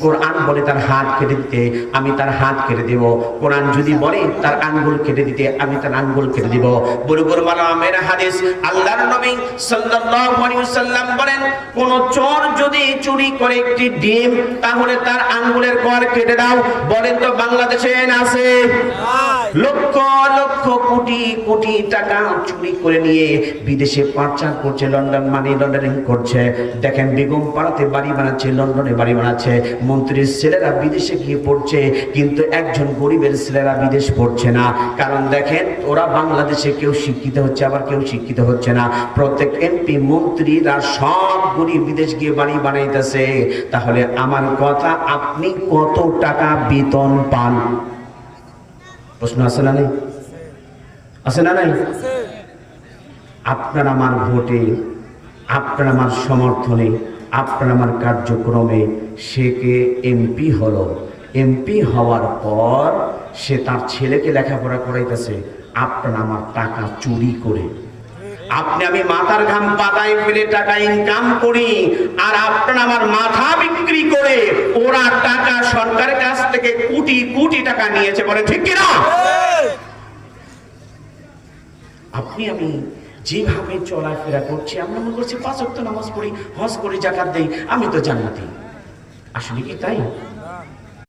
কোরআন বলে তার হাত কেটে দিতে, আমি তার হাত কেটে দেব। কোরআন যদি বলে তার আঙ্গুল কেটে দিতে, আমি তার আঙ্গুল কেটে দিব। বুলুগুল মারামের হাদিস, আল্লাহর নবী সাল্লাল্লাহু আলাইহি ওয়াসাল্লাম বলেন, কোন চোর যদি চুরি করে একটি ডিম, তাহলে তার আঙ্গুলের কর কেটে দাও। বলেন তো বাংলাদেশে আছে? লক্ষ লক্ষ কোটি কোটি টাকা চুরি করে নিয়ে বিদেশে পাচার করছে, লন্ডন মানি লন্ডারিং করছে। দেখেন বেগম পাড়াতে বাড়ি বানাচ্ছে, লন্ডনে বাড়ি বানাচ্ছে, মন্ত্রীর ছেলেরা বিদেশে গিয়ে পড়ছে, কিন্তু একজন গরিবের ছেলেরা বিদেশ পড়ছে না। কারণ দেখেন, ওরা বাংলাদেশে কেউ শিক্ষিত হচ্ছে, আবার কেউ শিক্ষিত হচ্ছে না। প্রত্যেক এমপি মন্ত্রীরা সব গরিব বিদেশ গিয়ে বাড়ি বানাইতেছে। তাহলে আমার কথা, আপনি কত টাকা বেতন পান? প্রশ্ন আছে না নাই? আছে না নাই? আপনার আমার ভোটে, আপনার আমার সমর্থনে, আপনার আমার কার্যক্রমে সে কে এমপি হলো। এমপি হওয়ার পর সে তার ছেলেকে লেখাপড়া করাইতেছে আপনার আমার টাকা চুরি করে। আপনি আমি মাথার ঘাম পাতায় ফেলে টাকা ইনকাম করি, আর আপনার আমার মাথা বিক্রি করে ওরা টাকা সরকারের কাছ থেকে কোটি কোটি টাকা নিয়েছে। বলে ঠিক কিনা? আপনি আমি যেভাবে চলাফেরা করছি, আমরা মনে করছি 5 ওয়াক্ত নামাজ পড়ি, হজ করি, যাকাত দেই, আমি তো জান্নাতি। আসলে কি তাই?